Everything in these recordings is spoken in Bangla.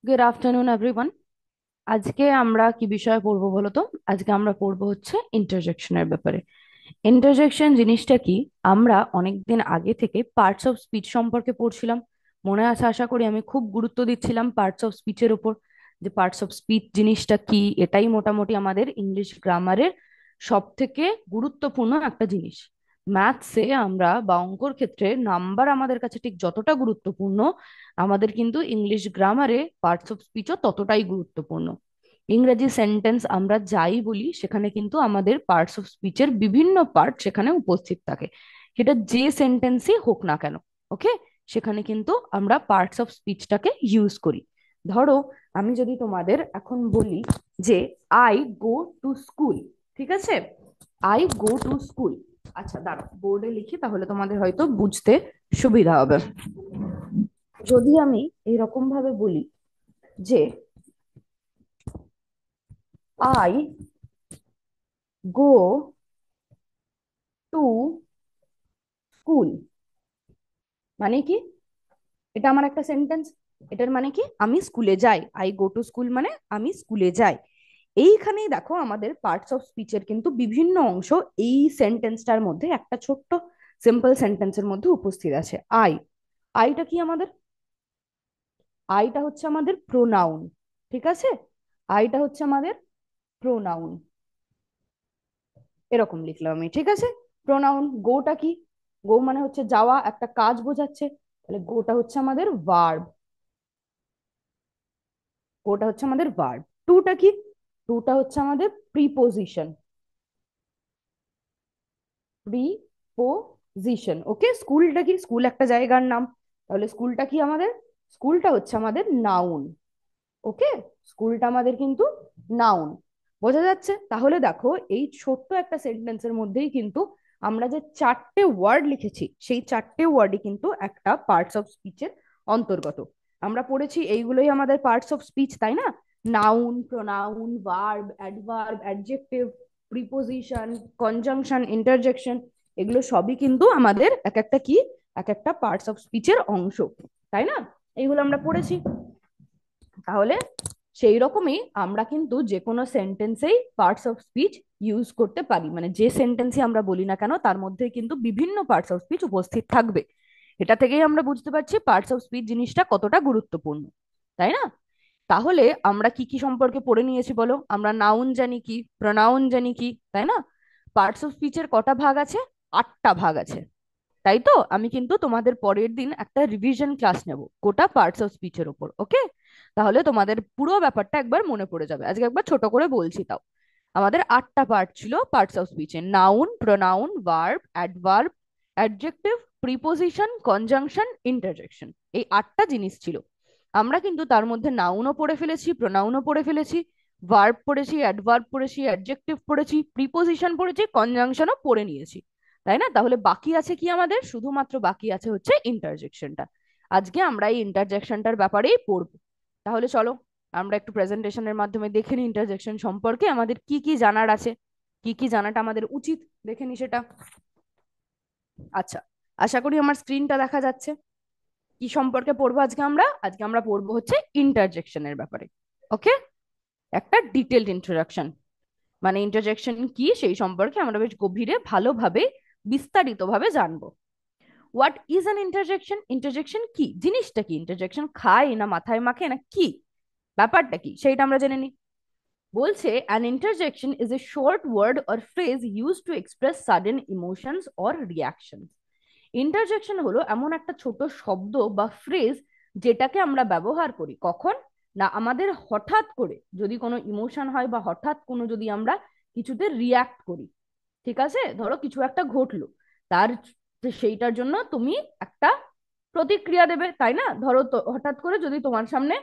Good afternoon everyone. আজকে আমরা কি বিষয়ে পড়বো বলো তো? আজকে আমরা পড়বো হচ্ছে ইন্টারজেকশনের ব্যাপারে। ইন্টারজেকশন জিনিসটা কি? আমরা অনেকদিন আগে থেকে পার্টস অফ স্পিচ সম্পর্কে পড়ছিলাম। মনে আছে আশা করি। আমি খুব গুরুত্ব দিচ্ছিলাম পার্টস অফ স্পিচের উপর, যে পার্টস অফ স্পিচ জিনিসটা কি। এটাই মোটামুটি আমাদের ইংলিশ গ্রামারের সব থেকে গুরুত্বপূর্ণ একটা জিনিস। ম্যাথসে আমরা বা অঙ্কর ক্ষেত্রে নাম্বার আমাদের কাছে ঠিক যতটা গুরুত্বপূর্ণ, আমাদের কিন্তু ইংলিশ গ্রামারে পার্টস অফ স্পিচও ততটাই গুরুত্বপূর্ণ। ইংরেজি সেন্টেন্স আমরা যাই বলি, সেখানে কিন্তু আমাদের পার্টস অফ স্পিচের বিভিন্ন পার্ট সেখানে উপস্থিত থাকে। সেটা যে সেন্টেন্সই হোক না কেন, ওকে, সেখানে কিন্তু আমরা পার্টস অফ স্পিচটাকে ইউজ করি। ধরো, আমি যদি তোমাদের এখন বলি যে আই গো টু স্কুল, ঠিক আছে? I go to school. আচ্ছা দাঁড়াও, বোর্ডে লিখি, তাহলে তোমাদের হয়তো বুঝতে সুবিধা হবে। যদি আমি এইরকম ভাবে বলি যে আই গো টু স্কুল, মানে কি? এটা আমার একটা সেন্টেন্স। এটার মানে কি? আমি স্কুলে যাই। আই গো টু স্কুল মানে আমি স্কুলে যাই। এইখানেই দেখো আমাদের পার্টস অফ স্পিচের কিন্তু বিভিন্ন অংশ এই সেন্টেন্সটার মধ্যে একটা ছোট্ট সিম্পল সেন্টেন্সের মধ্যে উপস্থিত আছে। আই, আইটা কি আমাদের? আইটা হচ্ছে আমাদের প্রোনাউন, ঠিক আছে? আইটা হচ্ছে আমাদের প্রোনাউন। এরকম লিখলাম আমি, ঠিক আছে? প্রোনাউন। গোটা কি? গো মানে হচ্ছে যাওয়া, একটা কাজ বোঝাচ্ছে। তাহলে গোটা হচ্ছে আমাদের ভার্ব। গোটা হচ্ছে আমাদের ভার্ব। টুটা কি? টুটা হচ্ছে আমাদের প্রিপোজিশন। প্রিপোজিশন, ওকে। স্কুলটা কি? স্কুল একটা জায়গার নাম। তাহলে স্কুলটা কি আমাদের? স্কুলটা হচ্ছে আমাদের নাউন, ওকে। স্কুলটা আমাদের কিন্তু নাউন। বোঝা যাচ্ছে? তাহলে দেখো, এই ছোট্ট একটা সেন্টেন্সের মধ্যেই কিন্তু আমরা যে চারটে ওয়ার্ড লিখেছি, সেই চারটে ওয়ার্ডই কিন্তু একটা পার্টস অফ স্পিচের অন্তর্গত। আমরা পড়েছি এইগুলোই আমাদের পার্টস অফ স্পিচ, তাই না? Noun, pronoun, verb, adverb, adjective, preposition, conjunction, interjection, এগুলো সবই কিন্তু আমাদের এক একটা কি, এক একটা পার্টস অফ স্পিচের অংশ, তাই না? এইগুলো আমরা পড়েছি। তাহলে সেই রকমই আমরা কিন্তু যে কোনো সেন্টেন্সেই পার্টস অফ স্পিচ ইউজ করতে পারি। মানে যে সেন্টেন্সই আমরা বলি না কেন, তার মধ্যে কিন্তু বিভিন্ন পার্টস অফ স্পিচ উপস্থিত থাকবে। এটা থেকেই আমরা বুঝতে পারছি পার্টস অফ স্পিচ জিনিসটা কতটা গুরুত্বপূর্ণ, তাই না? তাহলে আমরা কি কি সম্পর্কে পড়ে নিয়েছি বলো? আমরা নাউন জানি কি, প্রনাউন জানি কি, তাই না? পার্টস অফ স্পিচের কটা ভাগ আছে? 8টা ভাগ আছে। তাই তো? আমি কিন্তু তোমাদের পরের দিন একটা রিভিশন ক্লাস নেব গোটা পার্টস অফ স্পিচের উপর, ওকে। তাহলে তোমাদের পুরো ব্যাপারটা একবার মনে পড়ে যাবে। আজকে একবার ছোট করে বলছি তাও। আমাদের 8টা পার্ট ছিল পার্টস অফ স্পিচে: noun, pronoun, verb, adverb, adjective, preposition, conjunction, interjection. এই 8টা জিনিস ছিল। আমরা কিন্তু তার মধ্যে নাউনও পড়ে ফেলেছি, প্রোনাউনও পড়ে ফেলেছি, ভার্ব পড়েছি, অ্যাডভার্ব পড়েছি, অ্যাডজেক্টিভ পড়েছি, প্রিপোজিশন পড়েছি, কনজাংশনও পড়ে নিয়েছি, তাই না? তাহলে বাকি আছে কি? আমাদের শুধুমাত্র বাকি আছে হচ্ছে ইন্টারজেকশনটা। আজকে আমরা এই ইন্টারজেকশনটার ব্যাপারেই পড়বো। তাহলে চলো আমরা একটু প্রেজেন্টেশনের মাধ্যমে দেখে নিই ইন্টারজেকশন সম্পর্কে আমাদের কি কি জানার আছে, কি কি জানাটা আমাদের উচিত, দেখে নি সেটা। আচ্ছা, আশা করি আমার স্ক্রিনটা দেখা যাচ্ছে। কি সম্পর্কে পড়বো আজকে আমরা? আজকে আমরা পড়বো হচ্ছে ইন্টারজেকশনের ব্যাপারে, ওকে। একটা ডিটেলড ইন্ট্রোডাকশন, মানে ইন্টারজেকশন কি সেই সম্পর্কে আমরা বেশ গভীরে ভালোভাবে বিস্তারিতভাবে জানবো। What is an interjection? Interjection কি জিনিসটা? কি ইন্টারজেকশন খায় না মাথায় মাখে না কি? ব্যাপারটা কি সেইটা আমরা জেনে নিই। বলছে an interjection is a short word or phrase used to express sudden emotions or reactions. Interjection হলো এমন একটা ছোট শব্দ বা ফ্রেজ যেটাকে আমরা ব্যবহার করি কখন না, আমাদের হঠাৎ করে যদি কোনো ইমোশন হয় বা হঠাৎ কোনো যদি আমরা কিছুতে রিয়াক্ট করি। ঠিক আছে? ধরো কিছু একটা ঘটলো, তার সেইটার জন্য তুমি একটা প্রতিক্রিয়া দেবে, তাই না? ধরো তো হঠাৎ করে যদি তোমার সামনে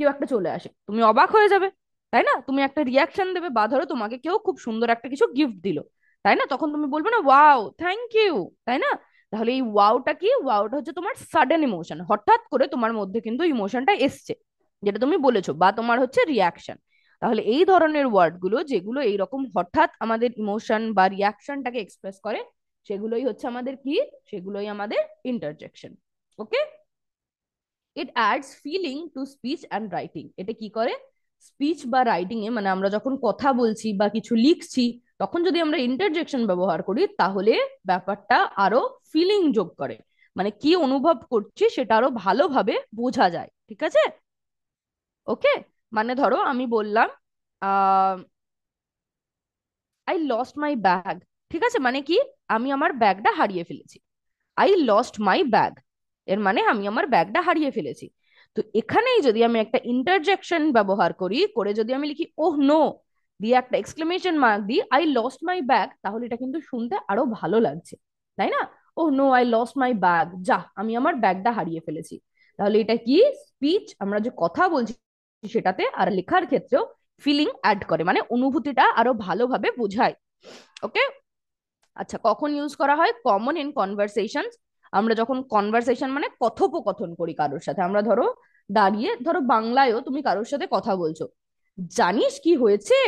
কেউ একটা চলে আসে, তুমি অবাক হয়ে যাবে, তাই না? তুমি একটা রিয়াকশন দেবে। বা ধরো তোমাকে কেউ খুব সুন্দর একটা কিছু গিফট দিল, তাই না? তখন তুমি বলবে না ওয়াও থ্যাংক ইউ, তাই না? তাহলে এই ওয়াওটা কি? ওয়াওটা হচ্ছে তোমার সাডেন ইমোশন। হঠাৎ করে তোমার মধ্যে কিন্তু ইমোশনটা এসছে, যেটা তুমি বলেছো, বা তোমার হচ্ছে রিয়াকশন। তাহলে এই ধরনের ওয়ার্ড গুলো যেগুলো এইরকম হঠাৎ আমাদের ইমোশন বা রিয়াকশনটাকে এক্সপ্রেস করে, সেগুলোই হচ্ছে আমাদের কি? সেগুলোই আমাদের interjection, okay. It adds feeling to speech and writing. এটা কি করে? স্পিচ বা রাইটিং এ, মানে আমরা যখন কথা বলছি বা কিছু লিখছি, তখন যদি আমরা ইন্টারজেকশন ব্যবহার করি তাহলে ব্যাপারটা আরো ফিলিং যোগ করে, মানে কি অনুভব করছি সেটা আরো ভালোভাবে বোঝা যায়। ঠিক আছে? ওকে। মানে ধরো আমি বললাম আহ আই লস্ট মাই ব্যাগ। ঠিক আছে, মানে কি? আমি আমার ব্যাগটা হারিয়ে ফেলেছি। আই লস্ট মাই ব্যাগ, এর মানে আমি আমার ব্যাগটা হারিয়ে ফেলেছি। তো এখানেই যদি আমি একটা ইন্টারজেকশন ব্যবহার করি, করে যদি আমি লিখি ওহ নো, দিয়ে একটা এক্সক্লেমেশন মার্ক দিই, আই লস্ট মাই ব্যাগ, তাহলে এটা কিন্তু শুনতে আরো ভালো লাগছে, তাই না? Oh no, I lost my bag, যা আমি আমার ব্যাগটা হারিয়ে ফেলেছি। তাহলে এটা কি? স্পিচ, আমরা যে কথা বলছি সেটাতে আর লেখার ক্ষেত্রেও ফিলিং অ্যাড করে, মানে অনুভূতিটা আরো ভালোভাবে বোঝায়। ওকে। আচ্ছা, কখন ইউজ করা হয়? Common in conversation. আমরা যখন কনভারসেশন মানে কথোপকথন করি কারোর সাথে, আমরা ধরো দাঁড়িয়ে, ধরো বাংলায়ও তুমি কারোর সাথে কথা বলছো, জানিস কি হয়েছে,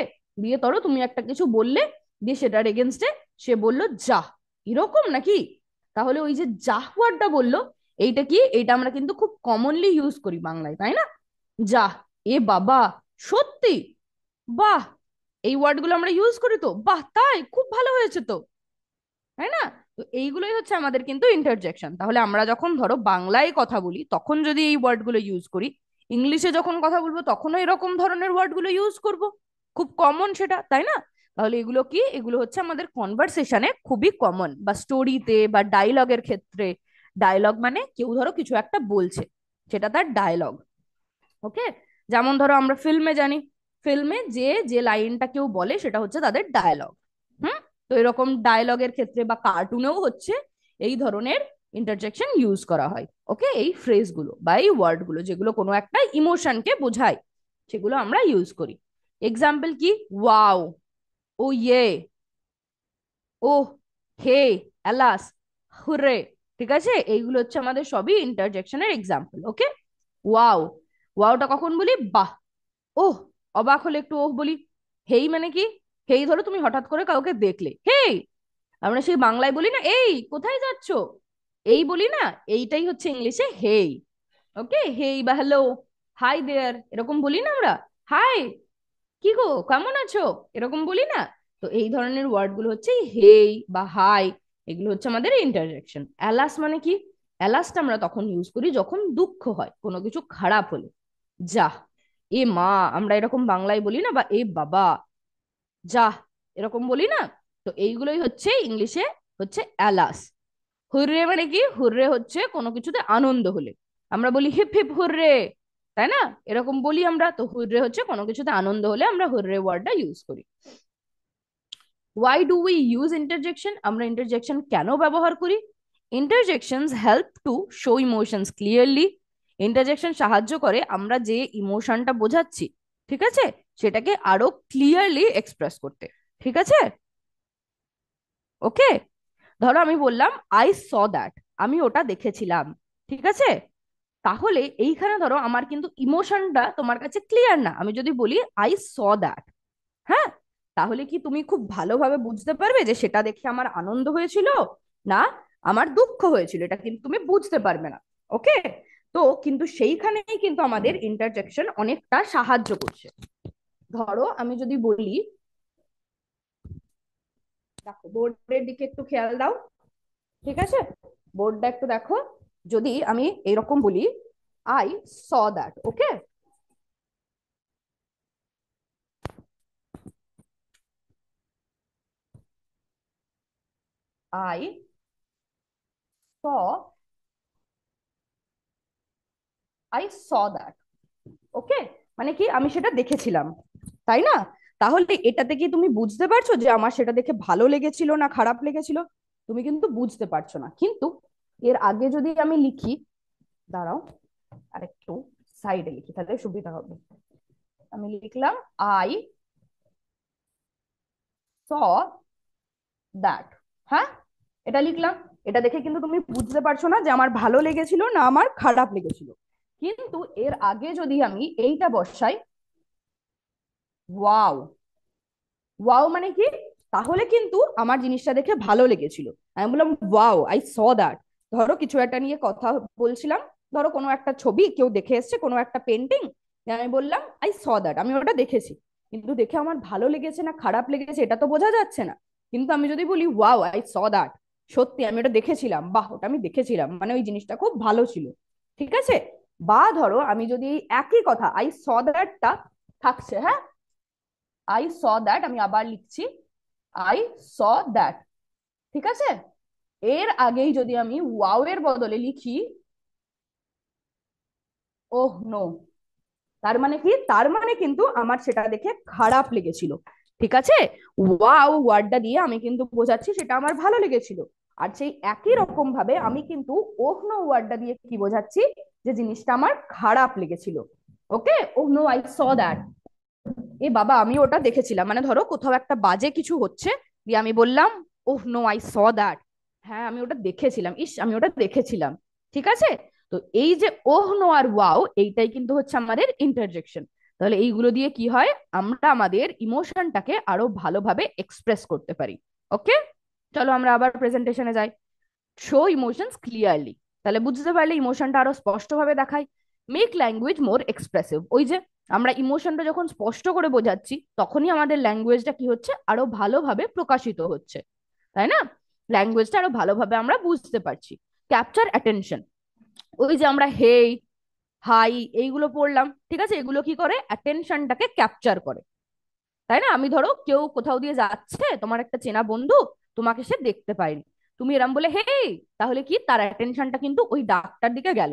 দিয়ে ধরো তুমি একটা কিছু বললে, দিয়ে সেটার এগেনস্টে সে বললো যা, এরকম নাকি? তাহলে ওই যে যাহ ওয়ার্ডটা বললো, এইটা কি? এইটা আমরা কিন্তু খুব কমনলি ইউজ করি বাংলায়, তাই না? যা, এ বাবা, সত্যি, বাহ, এই ওয়ার্ডগুলো আমরা ইউজ করি তো, বাহ তাই, খুব ভালো হয়েছে তো, তাই না? তো এইগুলোই হচ্ছে আমাদের কিন্তু ইন্টারজেকশন। তাহলে আমরা যখন ধরো বাংলায় কথা বলি তখন যদি এই ওয়ার্ডগুলো ইউজ করি, ইংলিশে যখন কথা বলবো তখনও এরকম ধরনের ওয়ার্ডগুলো ইউজ করব, খুব কমন সেটা, তাই না? তাহলে এগুলো কি? এগুলো হচ্ছে আমাদের কনভারসেশনে খুবই কমন, বা স্টোরিতে বা ডায়লগের ক্ষেত্রে। ডায়লগ মানে কেউ ধরো কিছু একটা বলছে, সেটা তার ডায়লগ। ওকে। যেমন ধরো আমরা ফিল্মে জানি, ফিল্মে যে যে লাইনটা কেউ বলে সেটা হচ্ছে তাদের ডায়লগ। হুম। তো এরকম ডায়লগের ক্ষেত্রে বা কার্টুনেও হচ্ছে এই ধরনের ইন্টারজেকশন ইউজ করা হয়। ওকে, এই ফ্রেজগুলো বা এই ওয়ার্ডগুলো যেগুলো কোনো একটা ইমোশনকে বোঝায়, সেগুলো আমরা ইউজ করি। এক্সাম্পল কি? ওয়াও, ও ইয়ে, ও, হে, অ্যালাস, হুররে। ঠিক আছে, এইগুলো হচ্ছে আমাদের সবই ইন্টারজেকশনের এক্সাম্পল। ওকে। ওয়াও, ওয়াওটা কখন বলি? বাহ। ওহ, অবাক হলে একটু ওহ বলি। হেই মানে কি? হেই ধরো তুমি হঠাৎ করে কাউকে দেখলে, হেই, আমরা সেই বাংলায় বলি না এই কোথায় যাচ্ছ, এই বলি না, এইটাই হচ্ছে ইংলিশে হেই। ওকে, হেই বা হ্যালো, হাই দেয়ার, এরকম বলি না আমরা। হাই, কি গো, কেমন আছো, এরকম বলি না। তো এই ধরনের ওয়ার্ড গুলো হচ্ছে হেই বা হাই, এগুলো হচ্ছে আমাদের ইন্টারজেকশন। অ্যালাস মানে কি? অ্যালাসটা আমরা তখন ইউজ করি যখন দুঃখ হয়, কোনো কিছু খারাপ হলে। যা, এ মা, আমরা এরকম বাংলায় বলি না, বা এ বাবা, যা, এরকম বলি না। তো এইগুলোই হচ্ছে ইংলিশে হচ্ছে অ্যালাস। হুররে মানে কি? হুররে হচ্ছে কোনো কিছুতে আনন্দ হলে, আমরা বলি হিপ হিপ হুররে, তাই না? এরকম বলি আমরা। তো হুররে হচ্ছে কোনো কিছুতে আনন্দ হলে আমরা হুররে ওয়ার্ডটা ইউজ করি। Why do we use interjection? আমরা ইন্টারজেকশন কেন ব্যবহার করি? Interjections help to show emotions clearly. Interjection সাহায্য করে আমরা যে ইমোশনটা বোঝাচ্ছি, ঠিক আছে, সেটাকে আরো ক্লিয়ারলি এক্সপ্রেস করতে। ঠিক আছে? ওকে। ধরো আমি বললাম আই স দ্যাট, আমি ওটা দেখেছিলাম। ঠিক আছে, তাহলে এইখানে ধরো আমার কিন্তু ইমোশনটা তোমার কাছে ক্লিয়ার না। আমি যদি বলি আই স দ্যাট, হ্যাঁ, তাহলে কি তুমি খুব ভালোভাবে বুঝতে পারবে যে সেটা দেখে আমার আনন্দ হয়েছিল না আমার দুঃখ হয়েছিল, এটা কিন্তু তুমি বুঝতে পারবে না। ওকে। তো কিন্তু সেইখানেই কিন্তু আমাদের ইন্টারজেকশন অনেকটা সাহায্য করছে। ধরো আমি যদি বলি, দেখো বোর্ডের দিকে একটু খেয়াল দাও, ঠিক আছে, বোর্ডটা একটু দেখো। যদি আমি এরকম বলি I saw that, okay, I saw I saw that, okay, মানে কি? আমি সেটা দেখেছিলাম, তাই না? তাহলে এটাতে কি তুমি বুঝতে পারছো যে আমার সেটা দেখে ভালো লেগেছিল না খারাপ লেগেছিল? তুমি কিন্তু বুঝতে পারছো না। কিন্তু এর আগে যদি আমি লিখি, দাঁড়াও আরেকটু সাইডে লিখি তাহলে সুবিধা হবে। আমি লিখলাম আই স দ্যাট, হ্যাঁ, এটা লিখলাম। এটা দেখে কিন্তু তুমি বুঝতে পারছো না যে আমার ভালো লেগেছিল না আমার খারাপ লেগেছিল। কিন্তু এর আগে যদি আমি এইটা বসাই, ওয়াও, ওয়াও মানে কি? তাহলে কিন্তু আমার জিনিসটা দেখে ভালো লেগেছিল। আমি বললাম ওয়াও, আই স দ্যাট। ধরো কিছু একটা নিয়ে কথা বলছিলাম, ধরো কোনো একটা ছবি কেউ দেখে এসছে, কোনো একটা পেন্টিং, আমি বললাম আই স দ্যাট, আমি ওটা দেখেছি। কিন্তু দেখে আমার ভালো লেগেছে না খারাপ লেগেছে এটা তো বোঝা যাচ্ছে না। কিন্তু আমি যদি বলি ওয়াও আই স দ্যাট, সত্যি আমি ওটা দেখেছিলাম, বাহ ওটা আমি দেখেছিলাম, মানে ওই জিনিসটা খুব ভালো ছিল। ঠিক আছে? বা ধরো আমি যদি একই কথা আই স দ্যাটটা থাকছে, হ্যাঁ, আই স দ্যাট, আমি আবার লিখছি আই স দ্যাট, ঠিক আছে, এর আগেই যদি আমি ওয়াও এর বদলে লিখি ওহ নো, তার মানে কি, তার মানে কিন্তু আমার সেটা দেখে খারাপ লেগেছিল। ঠিক আছে? ওয়াও ওয়ার্ডটা দিয়ে আমি কিন্তু বোঝাচ্ছি সেটা আমার ভালো লেগেছিল। আর সেই একই রকম ভাবে আমি কিন্তু ওহ নো ওয়ার্ডটা দিয়ে কি বোঝাচ্ছি, যে জিনিসটা আমার খারাপ লেগেছিল। Okay, oh no I saw that, এ বাবা আমি ওটা দেখেছিলাম, মানে ধরো কোথাও একটা বাজে কিছু হচ্ছে, দিয়ে আমি বললাম oh no I saw that, হ্যাঁ আমি ওটা দেখেছিলাম, ইস আমি ওটা দেখেছিলাম। ঠিক আছে? তো এই যে ওহ নো আর ওয়াও, এইটাই কিন্তু হচ্ছে আমাদের ইন্টারজেকশন। তাহলে এইগুলো দিয়ে কি হয়, আমরা আমাদের ইমোশনটাকে আরো ভালোভাবে এক্সপ্রেস করতে পারি। ওকে, চলো আমরা আবার প্রেজেন্টেশনে যাই। শো ইমোশনস ক্লিয়ারলি, তাহলে বুঝতে পারলে ইমোশনটা আরো স্পষ্টভাবে দেখায়। মেক ল্যাঙ্গুয়েজ মোর এক্সপ্রেসিভ, ওই যে আমরা ইমোশনটা যখন স্পষ্ট করে বোঝাচ্ছি তখনই আমাদের ল্যাঙ্গুয়েজটা কি হচ্ছে, আরো ভালোভাবে প্রকাশিত হচ্ছে, তাই না? ল্যাঙ্গুয়েজটা আরো ভালোভাবে আমরা বুঝতে পারছি। ক্যাপচার অ্যাটেনশন, ওই যে আমরা হেই হাই এইগুলো পড়লাম, ঠিক আছে, এগুলো কি করে, অ্যাটেনশনটাকে ক্যাপচার করে। তাই না? আমি ধরো কেউ কোথাও দিয়ে যাচ্ছে, তোমার একটা চেনা বন্ধু, তোমাকে সে দেখতে পায়নি, তুমি এরম বলে হেই, তাহলে কি তার অ্যাটেনশনটা কিন্তু ওই ডাকটার দিকে গেল,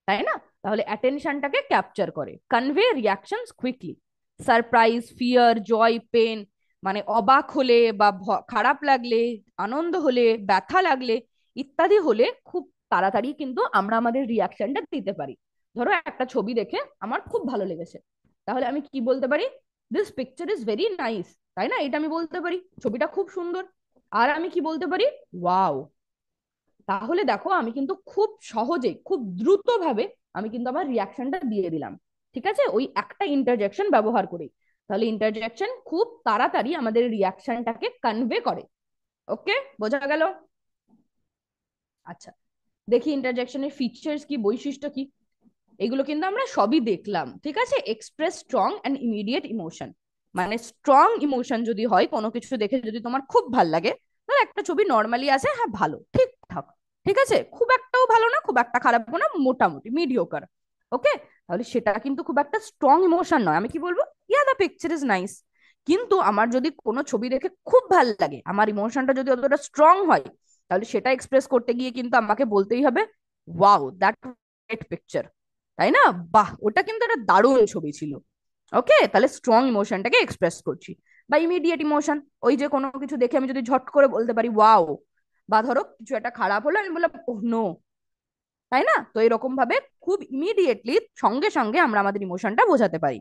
তাই না? তাহলে অ্যাটেনশনটাকে ক্যাপচার করে। Convey reactions quickly, surprise, fear, joy, pain, মানে অবাক হলে বা খারাপ লাগলে, আনন্দ হলে, ব্যথা লাগলে ইত্যাদি হলে খুব তাড়াতাড়ি কিন্তু আমরা আমাদের রিয়াকশনটা দিতে পারি। ধরো একটা ছবি দেখে আমার খুব ভালো লেগেছে, তাহলে আমি কি বলতে পারি, this picture is very nice, তাই না, এটা আমি বলতে পারি, ছবিটা খুব সুন্দর। আর আমি কি বলতে পারি, ওয়াও। তাহলে দেখো আমি কিন্তু খুব সহজেই খুব দ্রুত ভাবে আমি কিন্তু আমার রিয়াকশনটা দিয়ে দিলাম। ঠিক আছে, ওই একটা ইন্টারজেকশন ব্যবহার করি। তাহলে ইন্টারজেকশন খুব তাড়াতাড়ি আমাদের রিয়াকশনটাকে কনভে করে। ওকে, বোঝা গেল? আচ্ছা, দেখি ইন্টারজেকশনের ফিচার্স কি, বৈশিষ্ট্য কি। এগুলো কিন্তু আমরা সবই দেখলাম। ঠিক আছে, express strong and immediate emotion, মানে স্ট্রং ইমোশন যদি হয়, কোনো কিছু দেখে যদি তোমার খুব ভাল লাগে, তাহলে একটা ছবি নর্মালি আছে, হ্যাঁ ভালো ঠিকঠাক, ঠিক আছে, খুব একটাও ভালো না খুব একটা খারাপও না, মোটামুটি মিডিওকার। ওকে, তাহলে সেটা কিন্তু খুব একটা স্ট্রং ইমোশন নয়, আমি কি বলবো, ইয়া দ্য পিকচার ইজ নাইস। কিন্তু আমার যদি কোনো ছবি দেখে খুব ভাল লাগে, আমার ইমোশনটা যদি অতটা স্ট্রং হয়, তাহলে সেটা এক্সপ্রেস করতে গিয়ে কিন্তু আমাকে বলতেই হবে ওয়াও দ্যাট গ্রেট পিকচার, তাই না, বাহ ওটা কিন্তু একটা দারুণ ছবি ছিল। ওকে, তাহলে স্ট্রং ইমোশনটাকে এক্সপ্রেস করছি। বা ইমিডিয়েট ইমোশন, ওই যে কোনো কিছু দেখে আমি যদি ঝট করে বলতে পারি ওয়াও, বা ধরো কিছু একটা খারাপ হলো আমি বললাম ওহ নো, তাই না, তো এরকম ভাবে খুব ইমিডিয়েটলি সঙ্গে সঙ্গে আমরা আমাদের ইমোশনটা বোঝাতে পারি।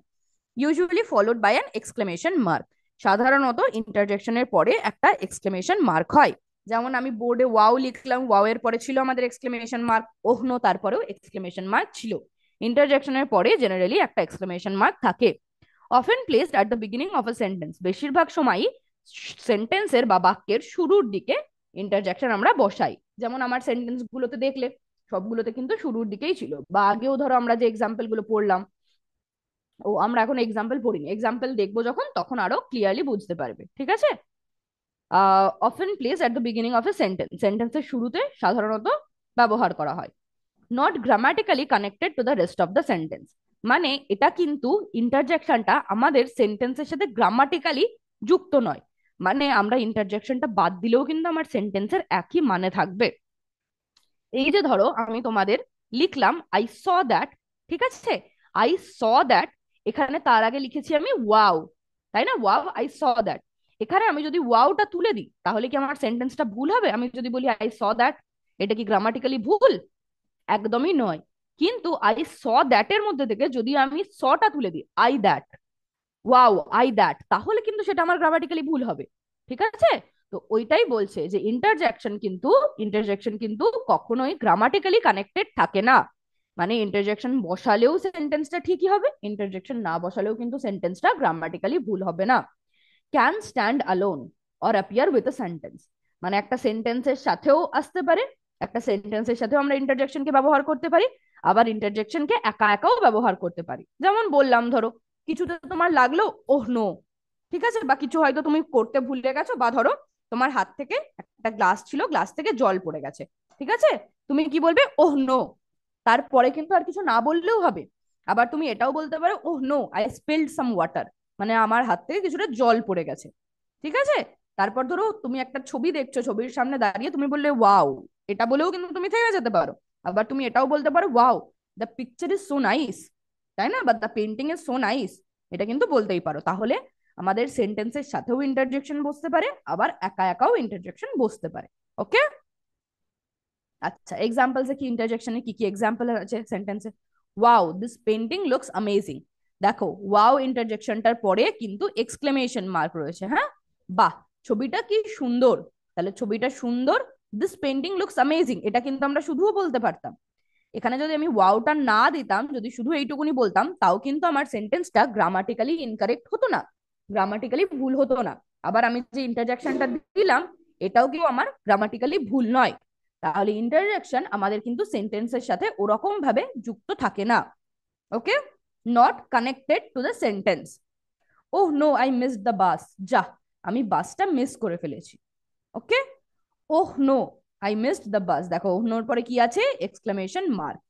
Usually followed by an exclamation mark, সাধারণত ইন্টারজেকশনের পরে একটা এক্সক্লেমেশন মার্ক হয়। যেমন আমি বোর্ডে ওয়াও লিখলাম, ওয়াও এর পরে ছিল আমাদের এক্সক্লেমেশন মার্ক, ওহ নো তারপরেও এক্সক্লেমেশন মার্ক ছিল। ইন্টারজেকশনের পরে জেনারেলি একটা এক্সক্লেমেশন মার্ক থাকে। Often placed at the beginning of a sentence, বেশিরভাগ সময়ই সেন্টেন্সের বা বাক্যের শুরুর দিকে ইন্টারজেকশন আমরা বসাই। যেমন আমার সেন্টেন্স গুলোতে দেখলে সবগুলোতে কিন্তু শুরুর দিকেই ছিল, বা আগেও ধরো আমরা যে এক্সাম্পল গুলো পড়লাম, ও আমরা এখন এক্সাম্পল পড়িনি, এক্সাম্পল দেখবো যখন তখন আরো ক্লিয়ারলি বুঝতে পারবে। ঠিক আছে? Often place at the beginning of a sentence, সেন্টেন্সের শুরুতে সাধারণত ব্যবহার করা হয়। Not grammatically connected to the rest of the sentence, মানে এটা কিন্তু ইন্টারজেকশনটা আমাদের সেন্টেন্সের সাথে গ্রামাটিক্যালি যুক্ত নয়, মানে আমরা ইন্টারজেকশনটা বাদ দিলেও কিন্তু আমার সেন্টেন্সের একই মানে থাকবে। এই যে ধরো আমি তোমাদের লিখলাম আই স দ্যাট, ঠিক আছে, আই স দ্যাট, এখানে তার আগে লিখেছি আমি ওয়াও, তাই না, ওয়াও আই স দ্যাট। এখানে আমি যদি ওয়াওটা তুলে দিই তাহলে কি আমার সেন্টেন্সটা ভুল হবে? আমি যদি বলি আই স দ্যাট, এটা কি গ্রামাটিক্যালি ভুল? একদমই নয়। কিন্তু আই স দ্যাট এর মধ্যে থেকে যদি আমি সটা তুলে দিই, I that, wow I that, তাহলে কিন্তু সেটা আমার গ্রামাটিক্যালি ভুল হবে। ঠিক আছে? তো ওইটাই বলছে যে ইন্টারজেকশন কিন্তু কখনোই গ্রামাটিক্যালি কানেক্টেড থাকে না। মানে ইন্টারজেকশন বসালেও সেন্টেন্সটা ঠিকই হবে, ইন্টারজেকশন না বসালেও কিন্তু সেন্টেন্সটা গ্রামাটিক্যালি ভুল হবে না। Can stand alone or appear with a sentence, মানে একটা সেন্টেন্সের সাথেও আসতে পারে, একটা সেন্টেন্সের সাথেও আমরা ইন্টারজেকশনকে ব্যবহার করতে পারি, আবার ইন্টারজেকশনকে একা একাও ব্যবহার করতে পারি। যেমন বললাম, ধরো কিছুতে তোমার লাগলো ওহ নো, ঠিক আছে, বা কিছু হয়তো তুমি করতে ভুলে গেছো, বা ধরো তোমার হাত থেকে একটা গ্লাস ছিল, গ্লাস থেকে জল পড়ে গেছে, ঠিক আছে, তুমি কি বলবে, ওহ নো। তারপরে কিন্তু আর কিছু না বললেও হবে। আবার তুমি এটাও বলতে পারো, oh no I spilled some water, মানে আমার হাত থেকে কিছুটা জল পড়ে গেছে, ঠিক আছে। তারপর ধরো তুমি একটা ছবি দেখছো, ছবির সামনে দাঁড়িয়ে তুমি বললে ওয়াও, এটা বলেও কিন্তু তুমি থেমে যেতে পারো। আবার তুমি এটাও বলতে পারো, wow the picture is so nice, তাই না, বা the painting is so nice, এটা কিন্তু বলতেই পারো। তাহলে আমাদের সেন্টেন্সের সাথেও ইন্টারজেকশন বসতে পারে, আবার একা একাও ইন্টারজেকশন বসতে পারে। ওকে। আচ্ছা, এক্সাম্পলসে কি ইন্টারজেকশনে কি কি এক্সাম্পল আছে সেন্টেন্সে? Wow this painting looks amazing. দেখো ওয়াও ইন্টারজেকশনটার পরে কিন্তু এক্সক্লেমেশন মার্ক রয়েছে, হ্যাঁ, বাহ ছবিটা কি সুন্দর। তাহলে ছবিটা সুন্দর, দিস পেন্টিং লুকস অ্যামেজিং, এটা কিন্তু আমরা শুধুও বলতে পারতাম। এখানে যদি আমি ওয়াওটা না দিতাম, যদি শুধু এইটুকুনি বলতাম, তাও কিন্তু আমার সেন্টেন্সটা গ্রামাটিক্যালি ইনকারেক্ট হতো না, গ্রামাটিক্যালি ভুল হতো না। আবার আমি যে ইন্টারজেকশনটা দিলাম, এটাও কেউ আমার গ্রামাটিক্যালি ভুল নয়। তাহলে ইন্টারজেকশন আমাদের কিন্তু সেন্টেন্সের সাথে ওরকম ভাবে যুক্ত থাকে না। Okay, not connected to the sentence. Oh no I miss the bus, যা আমি বাসটা মিস করে ফেলেছি। Okay, oh no I missed the bus, দেখো ওহ নোর পরে কি আছে, এক্সক্লেমেশন মার্ক।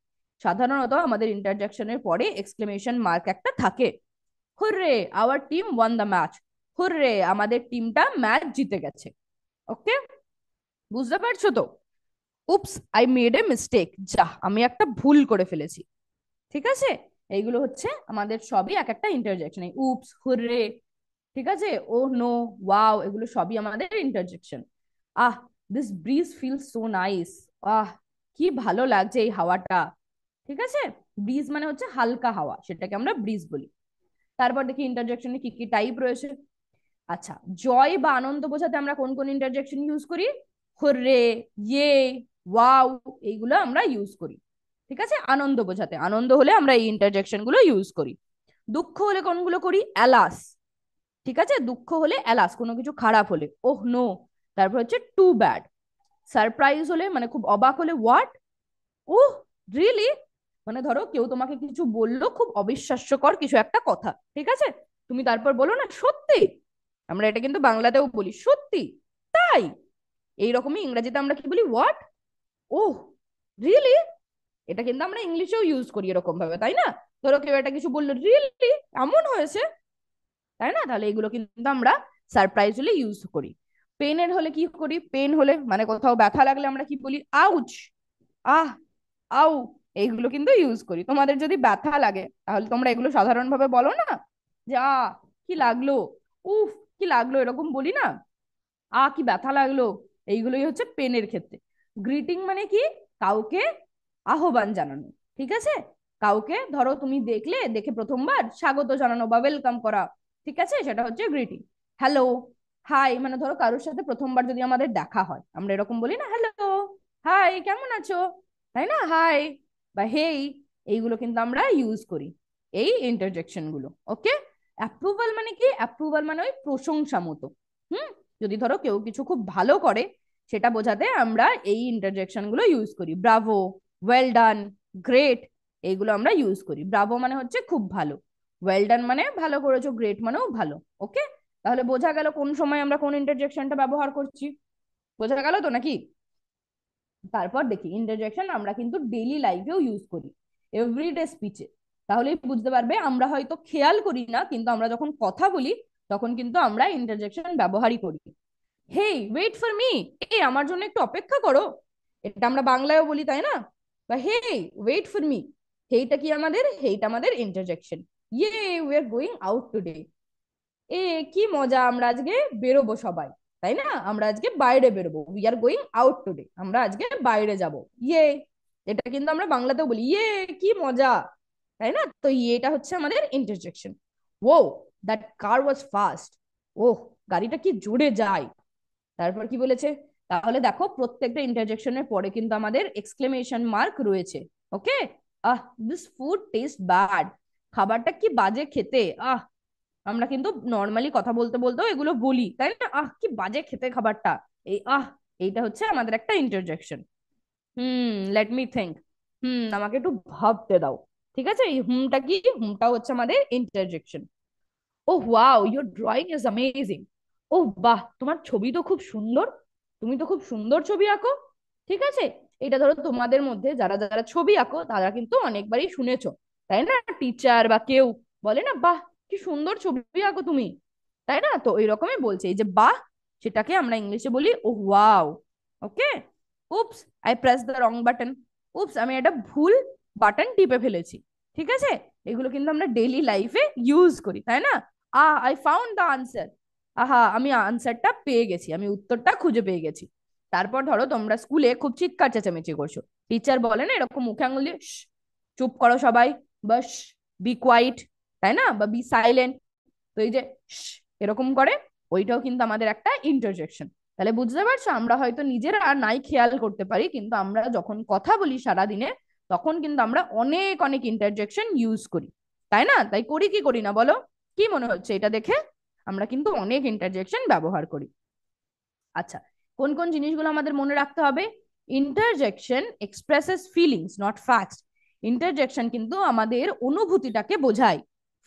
সাধারণত আমাদের ইন্টারজেকশনের পরে এক্সক্লেমেশন মার্ক একটা থাকে। Hurray our team won the match, hurray আমাদের টিমটা ম্যাচ জিতে গেছে। ওকে, বুঝতে পারছো তো? Oops I made a mistake, যা আমি একটা ভুল করে ফেলেছি, ঠিক আছে। এইগুলো হচ্ছে আমাদের সবই এক একটা ইন্টারজেকশন, এই উপস, হুররে, ঠিক আছে, ও নো, ওয়াও, এগুলো সবই আমাদের interjection. Ah this bridge feel so nice, ah কি ভালো লাগছে এই হাওয়াটা, ঠিক আছে। ব্রিজ মানে হচ্ছে হালকা হাওয়া, সেটাকে আমরা ব্রিজ বলি। তারপর দেখি ইন্টারজেকশনে কি কি টাইপ রয়েছে। আচ্ছা, জয় বা আনন্দ বোঝাতে আমরা কোন কোন ইন্টারজেকশন ইউজ করি? হুররে, ইয়ে, ওয়াও, এইগুলো আমরা ইউজ করি, ঠিক আছে। আনন্দ বোঝাতে, আনন্দ হলে আমরা এই ইন্টারজেকশন গুলো ইউজ করি। দুঃখ হলে কোনগুলো করি? অ্যালাস, ঠিক আছে, দুঃখ হলে অ্যালাস, কোনো কিছু খারাপ হলে ওহ নো। তারপর হচ্ছে টু ব্যাড। সারপ্রাইজ হলে মানে খুব অবাক হলে হোয়াট, ওহ রিয়েলি, মানে ধরো কেউ তোমাকে কিছু বললো, খুব অবিশ্বাস্যকর কিছু একটা কথা, ঠিক আছে, তুমি তারপর বলো না সত্যি, আমরা এটা কিন্তু বাংলাতেও বলি সত্যি, তাই। এইরকমই ইংরেজিতে আমরা কি বলি, হোয়াট, ওহ রিয়েলি। এটা কিন্তু আমরা ইংলিশেও ইউজ করি এরকম ভাবে, তাই না? ধরো কেউ একটা কিছু বললো, রিয়েলি এমন হয়েছে, তাই না? তাহলে এগুলো কিন্তু আমরা সারপ্রাইজ হলে ইউজ করি। পেনের হলে কি করি? পেন হলে মানে কোথাও ব্যথা লাগলে আমরা কি বলি? আউচ, আহ, আউ, এইগুলো কিন্তু ইউজ করি। তোমাদের যদি ব্যথা লাগে তাহলে তোমরা এগুলো সাধারণভাবে বলো না, যে কি লাগলো, উফ কি লাগলো, এরকম বলি না, কি ব্যথা লাগলো। এইগুলোই হচ্ছে পেনের ক্ষেত্রে। গ্রিটিং মানে কি? কাউকে আহ্বান জানানো, ঠিক আছে। কাউকে ধরো তুমি দেখলে, দেখে প্রথমবার স্বাগত জানানো বা ওয়েলকাম করা, ঠিক আছে, সেটা হচ্ছে গ্রিটিং। হ্যালো, হাই, মানে ধরো কারোর সাথে প্রথমবার যদি আমাদের দেখা হয়, আমরা এরকম বলি না, হ্যালো, হাই, কেমন আছো, তাই না, হাই বা হেই, এইগুলো কিন্তু আমরা ইউজ করি, এই ইন্টারজেকশন গুলো। ওকে। অ্যাপ্রুভাল মানে কি? অ্যাপ্রুভাল মানে ওই প্রশংসা মতো। হুম, যদি ধরো কেউ কিছু খুব ভালো করে, সেটা বোঝাতে আমরা এই ইন্টারজেকশন গুলো ইউজ করি। ব্রাভো, ওয়েল ডান, গ্রেট, এইগুলো আমরা ইউজ করি। ব্রাভো মানে হচ্ছে খুব ভালো, ওয়েল ডান মানে ভালো করেছো, গ্রেট মানেও ভালো। ওকে, তাহলে বোঝা গেল কোন সময় আমরা কোন ইন্টারজেকশনটা ব্যবহার করছি, বোঝা গেল তো নাকি? তারপর দেখি ইন্টারজেকশন আমরা কিন্তু ডেইলি লাইফেও ইউজ করি, এভরিডে স্পিচে। তাহলেই বুঝতে পারবে আমরা হয়তো খেয়াল করি না, কিন্তু আমরা যখন কথা বলি তখন কিন্তু আমরা ইন্টারজেকশন ব্যবহারই করি। হেই ওয়েট ফর মি, এই আমার জন্য একটু অপেক্ষা করো, এটা আমরা বাংলায়ও বলি, তাই না? বা হেই ওয়েট ফর মি, হেইটা কি আমাদের, হেইটা আমাদের interjection. Yay we are going out today, এ কি মজা, আমরা আজকে বেরোবো সবাই, তাই না, আমরা আজকে বাইরে বেরোবো, we are going out today, আমরা আজকে বাইরে যাব। ইয়ে, এটা কিন্তু আমরা বাংলাতেও বলি, ইয়ে কি মজা, তাই না? তো ইয়েটা হচ্ছে আমাদের interjection. Oh that car was fast, oh গাড়িটা কি জোরে যায়। তারপর কি বলেছে? তাহলে দেখো প্রত্যেকটা ইন্টারজেকশনের পরে কিন্তু আমাদের এক্সক্লেমেশন মার্ক রয়েছে। ওকে, আহ দিস ফুড টেস্ট ব্যাড, খাবারটা কি বাজে খেতে, আমরা কিন্তু নর্মালি কথা বলতে বলতেও এগুলো বলি, তাই না, কি বাজে খেতে খাবারটা, এই এইটা হচ্ছে আমাদের একটা ইন্টারজেকশন। Let me think. আমাকে একটু ভাবতে দাও। ঠিক আছে, এই হুমটা কি? হুমটা হচ্ছে আমাদের interjection. Oh wow, your drawing is amazing. Oh বাহ, তোমার ছবি তো খুব সুন্দর। তুমি তো খুব সুন্দর ছবি আঁকো। ঠিক আছে, এটা ধরো তোমাদের মধ্যে যারা যারা ছবি আঁকো তারা কিন্তু অনেকবারই শুনেছো, তাই না? টিচার বা কেউ বলে না, বাহ কি সুন্দর ছবি আঁকো তুমি, তাই না? তো এরকমই বলছে, এই যে বাহ, সেটাকে আমরা ইংলিশে বলি oh wow. Okay. Oops, I press the wrong button. Oops, আমি একটা ভুল বাটন টিপে ফেলেছি। ঠিক আছে, এগুলো কিন্তু আমরা ডেইলি লাইফে ইউজ করি, তাই না? I found the answer. আহা, আমি আনসারটা পেয়ে গেছি, আমি উত্তরটা খুঁজে পেয়ে গেছি। তারপর ধরো তোমরা স্কুলে খুব চিৎকার চেঁচামেচি করছো, টিচার বলে না এরকম মুখে আঙুল দিয়ে, "শ্, চুপ করো সবাই, বাস, বি কোয়াইট", তাই না? বা বি সাইলেন্ট। তো এই যে শ্, এরকম করে, ওইটাও কিন্তু আমাদের একটা ইন্টারজেকশন। তাহলে বুঝতে পারছো, আমরা হয়তো নিজেরা আর নাই খেয়াল করতে পারি, কিন্তু আমরা যখন কথা বলি সারাদিনে, তখন কিন্তু আমরা অনেক অনেক ইন্টারজেকশন ইউজ করি, তাই না? তাই করি কি করি না বলো? কি মনে হচ্ছে এটা দেখে? আমরা কিন্তু অনেক ইন্টারজেকশন ব্যবহার করি। আচ্ছা, কোন কোন জিনিসগুলো আমাদের মনে রাখতে হবে? Interjection expresses feelings not facts. Interjection কিন্তু আমাদের অনুভূতিটাকে বোঝায়।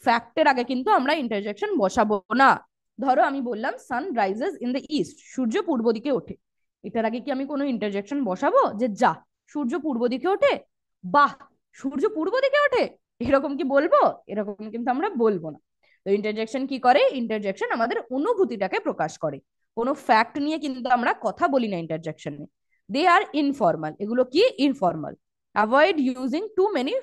ফ্যাক্টের আগে কিন্তু আমরা ইন্টারজেকশন বসাবো না। ধরো আমি বললাম sun rises in the east, সূর্য পূর্ব দিকে ওঠে। এটার আগে কি আমি কোনো ইন্টারজেকশন বসাবো যে যা, সূর্য পূর্ব দিকে ওঠে, বাহ, সূর্য পূর্ব দিকে ওঠে, এরকম কি বলবো? এরকম কিন্তু আমরা বলবো না। তো ইন্টারজেকশন কি করে? ইন্টারজেকশন আমাদের অনুভূতিটাকে প্রকাশ করে। কোনো ফ্যাক্ট নিয়ে কিন্তু আমরা কথা বলি না ইন্টারজেকশনে। দে আর ইনফর্মাল, এগুলো কি? Informal. Avoid using too many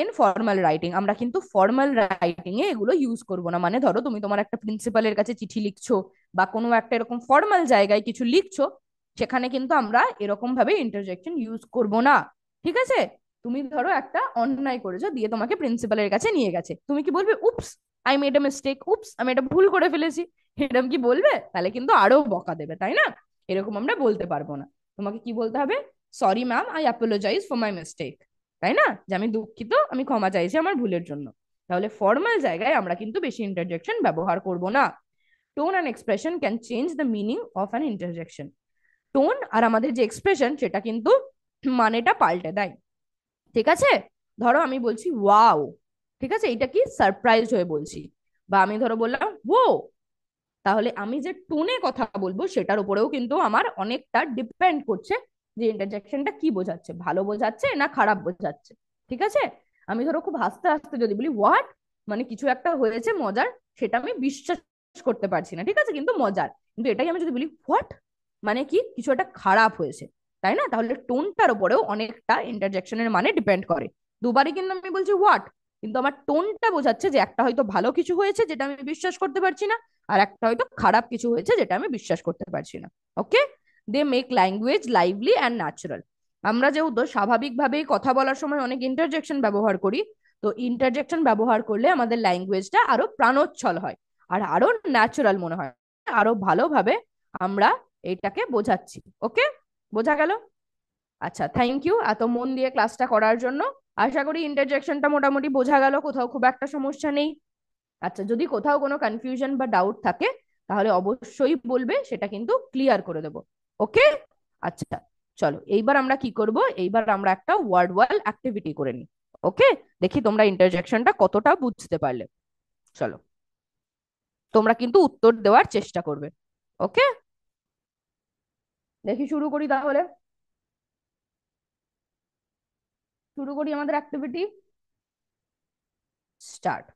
in formal writing. আমরা কিন্তু ফর্মাল রাইটিং এ এগুলো ইউজ করব না। মানে ধরো তুমি তোমার একটা প্রিন্সিপালের কাছে চিঠি লিখছো, বা কোনো একটা এরকম ফর্মাল জায়গায় কিছু লিখছো, সেখানে কিন্তু আমরা এরকম ভাবে ইন্টারজেকশন ইউজ করব না। ঠিক আছে, তুমি ধরো একটা অন্যায় করেছো, দিয়ে তোমাকে প্রিন্সিপালের কাছে নিয়ে গেছে, তুমি কি বলবে? উপস, I made a mistake, oops, আমি এটা ভুল করে ফেলেছি। এরকম কি বলবে? তাহলে কিন্তু আরো বকা দেবে, তাই না? এরকম আমরা বলতে পারবো না। তোমাকে কি বলতে হবে? Sorry ma'am, I apologise for my mistake. তাই না? যে আমি দুঃখিত, আমি ক্ষমা চাইছি আমার ভুলের জন্য। তাহলে ফর্মাল জায়গায় আমরা কিন্তু বেশি ইন্টারজেকশন ব্যবহার করব না। Tone and expression can change the meaning of an interjection. Tone আর আমাদের যে এক্সপ্রেশন, সেটা কিন্তু মানেটা পাল্টে দেয়। ঠিক আছে, ধরো আমি বলছি ওয়াও, ঠিক আছে, এটা কি সারপ্রাইজ হয়ে বলছি। বা আমি ধরো বললাম ও, তাহলে আমি যে টোনে কথা বলবো সেটার উপরেও কিন্তু আমার অনেকটা ডিপেন্ড করছে যে ইন্টারজেকশনটা কি বোঝাচ্ছে, ভালো বোঝাচ্ছে না খারাপ বোঝাচ্ছে। ঠিক আছে, আমি ধরো খুব হাসতে হাসতে যদি বলি হোয়াট, মানে কিছু একটা হয়েছে মজার, সেটা আমি বিশ্বাস করতে পারছি না, ঠিক আছে, কিন্তু মজার। কিন্তু এটাই আমি যদি বলি হোয়াট, মানে কি কিছু একটা খারাপ হয়েছে, তাই না? তাহলে টোনটার উপরেও অনেকটা ইন্টারজেকশনের মানে ডিপেন্ড করে। দুবারই কিন্তু আমি বলছি হোয়াট, কিন্তু আমার টোনটা বোঝাচ্ছে যে একটা হয়তো ভালো কিছু হয়েছে যেটা আমি বিশ্বাস করতে পারছি না, আর একটা হয়তো খারাপ কিছু হয়েছে যেটা আমি বিশ্বাস করতে পারছি না। Okay. They make language lively and natural. আমরা যেহেতু স্বাভাবিকভাবেই কথা বলার সময় অনেক ইন্টারজেকশন ব্যবহার করি, তো ইন্টারজেকশন ব্যবহার করলে আমাদের ল্যাঙ্গুয়েজটা আরো প্রাণোচ্ছল হয়, আর আরো ন্যাচারাল মনে হয়, আরো ভালোভাবে আমরা এইটাকে বোঝাচ্ছি। ওকে, বোঝা গেল? আচ্ছা, থ্যাংক ইউ এত মন দিয়ে ক্লাসটা করার জন্য। আশা করি ইন্টারজেকশনটা মোটামুটি বোঝা গেল, কোথাও খুব একটা সমস্যা নেই। আচ্ছা, যদি কোথাও কোনো কনফিউশন বা ডাউট থাকে, তাহলে অবশ্যই বলবে, সেটা কিন্তু ক্লিয়ার করে দেবো। ওকে। আচ্ছা, চলো এইবার আমরা কি করব, এইবার আমরা একটা ওয়ার্ড ওয়াল অ্যাক্টিভিটি করে নিই। ওকে, দেখি তোমরা ইন্টারজেকশনটা কতটা বুঝতে পারলে। চলো, তোমরা কিন্তু উত্তর দেওয়ার চেষ্টা করবে। ওকে, দেখি শুরু করি তাহলে। শুরু করি আমাদের activity. Start.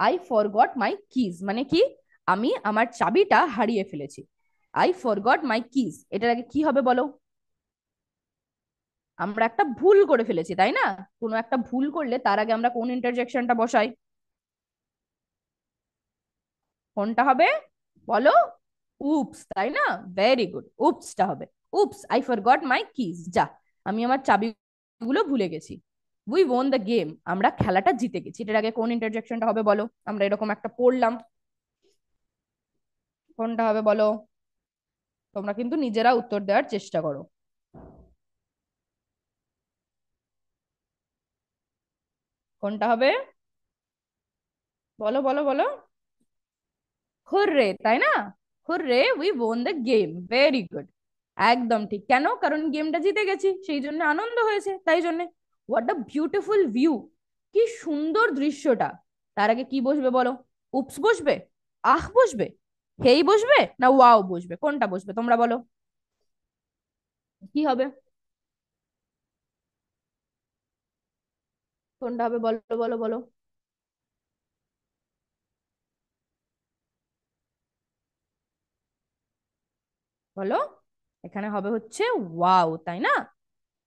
I forgot my keys মানে কি? আমি আমার চাবিটা হারিয়ে ফেলেছি। আই ফরগট মাই কিজ, এটার আগে কি হবে বলো? আমরা একটা ভুল করে ফেলেছি, তাই না? কোনো একটা ভুল করলে তার আগে আমরা কোন ইন্টারজেকশনটা বসাই? কোনটা হবে বলো? উপস, তাই না? ভেরি গুড, উপসটা হবে। উপস, আই ফরগট মাই কিজ, যা, আমি আমার চাবিগুলো ভুলে গেছি। উই ওন দ্য গেম, আমরা খেলাটা জিতে গেছি। এটার আগে কোন ইন্টারজেকশনটা হবে বলো? আমরা এরকম একটা পড়লাম, কোনটা হবে বলো? তোমরা কিন্তু নিজেরা উত্তর দেওয়ার চেষ্টা করো। কোনটা হবে? বলো বলো বলো। হুররে, তাই না? Hurray we won the game, very good. একদম ঠিক। কেন? কারণ গেমটা জিতে গেছি, সেই জন্য আনন্দ হয়েছে, তাই জন্য। হোয়াট আ বিউটিফুল ভিউ, কি সুন্দর দৃশ্যটা। তার আগে কি বসবে বলো? উপস বসবে, আহ বসবে, হেই বসবে, না ওয়াও বসবে? কোনটা বসবে তোমরা বলো? কি হবে? কোনটা হবে বলো বলো বলো? বলো। এখানে হবে হচ্ছে ওয়াও, তাই না?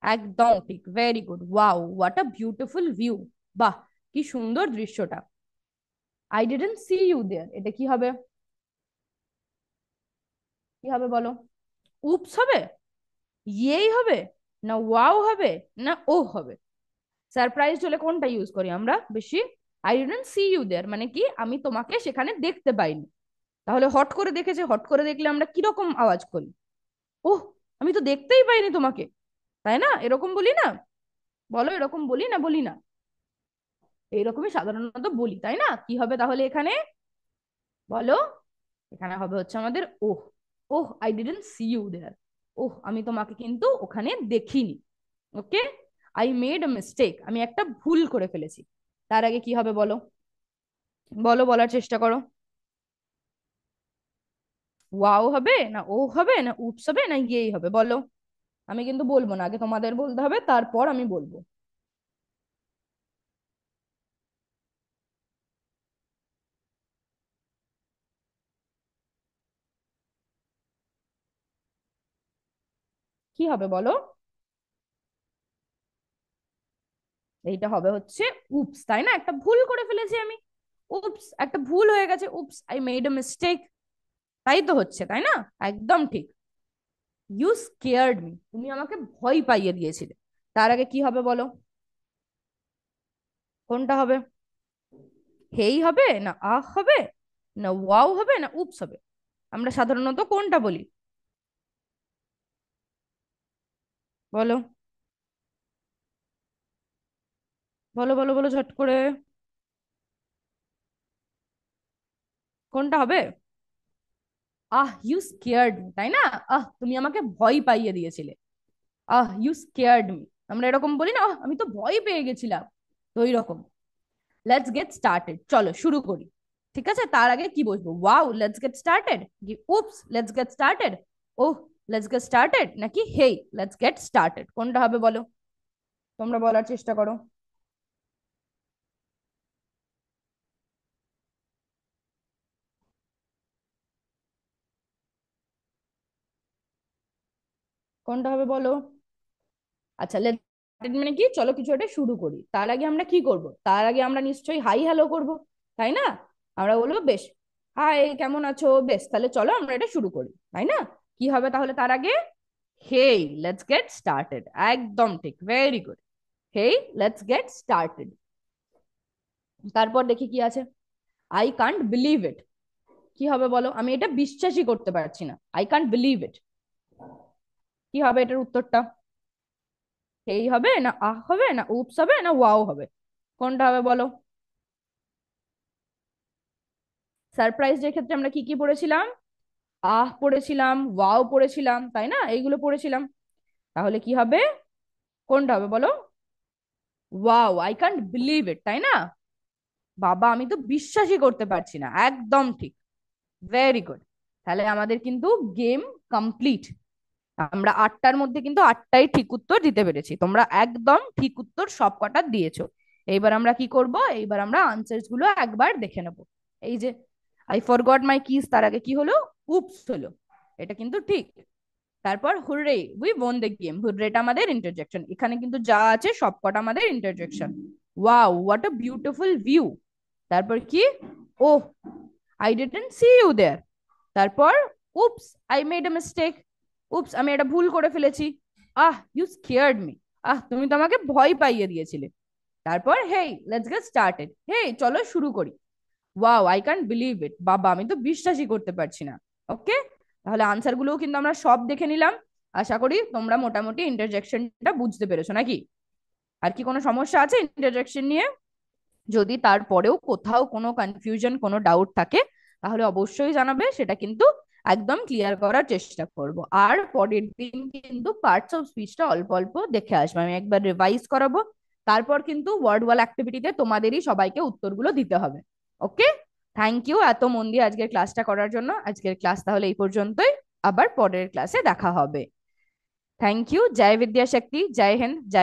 একদম ঠিক, very good. Wow, what a beautiful view. বাহ, কি সুন্দর দৃশ্যটা। I didn't see you there, এটা কি হবে? কি হবে বলো? উপস হবে, ইয়েই হবে, না ওয়াও হবে, না ও হবে? সারপ্রাইজ হলে কোনটা ইউজ করি আমরা বেশি? I didn't see you there মানে কি, আমি তোমাকে সেখানে দেখতে পাইনি। তাহলে হট করে দেখেছে, হট করে দেখলে আমরা কিরকম আওয়াজ করি? ওহ, আমি তো দেখতেই পাইনি তোমাকে, তাই না? এরকম বলি না? বলো, এরকম বলি না বলি না? এইরকমই সাধারণত বলি, তাই না? কি হবে তাহলে এখানে? বলো। এখানে হবে হচ্ছে আমাদের oh. Oh, I didn't see you there. Oh, আমি তোমাকে কিন্তু ওখানে দেখিনি। Okay. I made a mistake, আমি একটা ভুল করে ফেলেছি। তার আগে কি হবে বলো? বলো, বলার চেষ্টা করো। ওয়াও হবে, না ও হবে, না উপস হবে, না ইয়েই হবে? বলো। আমি কিন্তু বলবো না, আগে তোমাদের বলতে হবে, তারপর আমি বলবো। কি হবে বলো? এইটা হবে হচ্ছে উপস, তাই না? একটা ভুল করে ফেলেছি আমি। উপস, একটা ভুল হয়ে গেছে। উপস, আই মেড আ মিস্টেক। তাই তো হচ্ছে, তাই না? একদম ঠিক। ইউ স্কেয়ার্ড মি, তুমি আমাকে ভয় পাইয়ে দিয়েছিলে। তার আগে কি হবে বলো? কোনটা হবে? হেই হবে, না আহ হবে, না ওয়াও হবে, না উপস হবে? আমরা সাধারণত কোনটা বলি? বলো, বলো বলো বলো ঝট করে। কোনটা হবে? আহ, ইউ স্কেয়ার্ড মি, তাই না? আহ, তুমি আমাকে ভয় পাইয়ে দিয়েছিলে। আহ, ইউ স্কেয়ার্ড মি। আমরা এরকম বলি না, আহ আমি তো ভয় পেয়ে গেছিলাম। তো ওই রকম। লেটস গেট স্টার্টেড, চলো শুরু করি। ঠিক আছে, তার আগে কি বলবো? ওয়াও, লেটস গেট স্টার্টেড, কি oops, let's get started, oh, let's get started, নাকি হেই লেটস গেট স্টার্টেড? কোনটা হবে বলো? তোমরা বলার চেষ্টা করো। কোনটা হবে বলো? আচ্ছা, লেটস মানে কি, চলো কিছু একটা শুরু করি। তার আগে আমরা কি করব? তার আগে আমরা নিশ্চয়ই হাই হ্যালো করব, তাই না? আমরা বলবো বেশ, হাই কেমন আছো, বেশ তাহলে চলো আমরা এটা শুরু করি, তাই না? কি হবে তাহলে তার আগে? হেই লেটস গেট স্টার্টেড, একদম ঠিক, very good. Hey let's get started. তারপর দেখি কি আছে। আই কান্ট বিলিভ ইট, কি হবে বলো? আমি এটা বিশ্বাসই করতে পারছি না, আই কান্ট বিলিভ ইট। কি হবে এটার উত্তরটা? হেই হবে, না আহ হবে, না উপস হবে, না ওয়াও হবে? কোনটা হবে বলো? সারপ্রাইজ এর ক্ষেত্রে আমরা কি কি পড়েছিলাম? আহ পড়েছিলাম, ওয়াও পড়েছিলাম, তাই না? এইগুলো পড়েছিলাম। তাহলে কি হবে? কোনটা হবে বলো? Wow, I can't believe it, তাই না? বাবা, আমি তো বিশ্বাসই করতে পারছি না, একদম ঠিক, ভেরি গুড। তাহলে আমাদের কিন্তু গেম কমপ্লিট। আমরা আটটার মধ্যে কিন্তু আটটাই ঠিক উত্তর দিতে পেরেছি, তোমরা একদম ঠিক উত্তর সব কটা দিয়েছো। এইবার আমরা কি করব? এইবার আমরা আনসার্স গুলো একবার দেখে নেব। এই যে আই ফরগট মাই কিস, তার আগে কি হলো? উপস হলো। এটা কিন্তু ঠিক। তারপর hurray we won the game, হুররেটা আমাদের ইন্টারজেকশন, এখানে কিন্তু যা আছে সবকটা আমাদের interjection. Wow, what a beautiful view. তারপর কি? Oh, I didn't see you there. তারপর oops, I made a mistake. Oops, আমি এটা ভুল করে ফেলেছি। Ah, you scared me, ah তুমি তো আমাকে ভয় পাইয়ে দিয়েছিলে। তারপর hey let's get started, hey চলো শুরু করি। Wow, I can't believe it, বাবা আমি তো বিশ্বাসই করতে পারছি না। ওকে। তাহলে আনসার গুলোও কিন্তু আমরা সব দেখে নিলাম। আশা করি তোমরা মোটামুটি ইন্টারজেকশনটা বুঝতে পেরেছো নাকি? আর কি কোনো সমস্যা আছে ইন্টারজেকশন নিয়ে? যদি তারপরেও কোথাও কোনো কনফিউশন, কোনো ডাউট থাকে, তাহলে অবশ্যই জানাবে, সেটা কিন্তু একদম ক্লিয়ার করার চেষ্টা করব। আর পরের দিন কিন্তু পার্টস অফ স্পিচটা অল্প অল্প দেখে আসবো, আমি একবার রিভাইজ করাবো। তারপর কিন্তু ওয়ার্ড ওয়াল অ্যাক্টিভিটিতে তোমাদেরই সবাইকে উত্তরগুলো দিতে হবে। ওকে, থ্যাংক ইউ এত মন দিয়ে আজকের ক্লাসটা করার জন্য। আজকের ক্লাস তাহলে এই পর্যন্তই, আবার পরের ক্লাসে দেখা হবে। Thank you. জয় বিদ্যাশক্তি, জয় হিন্দ, জয়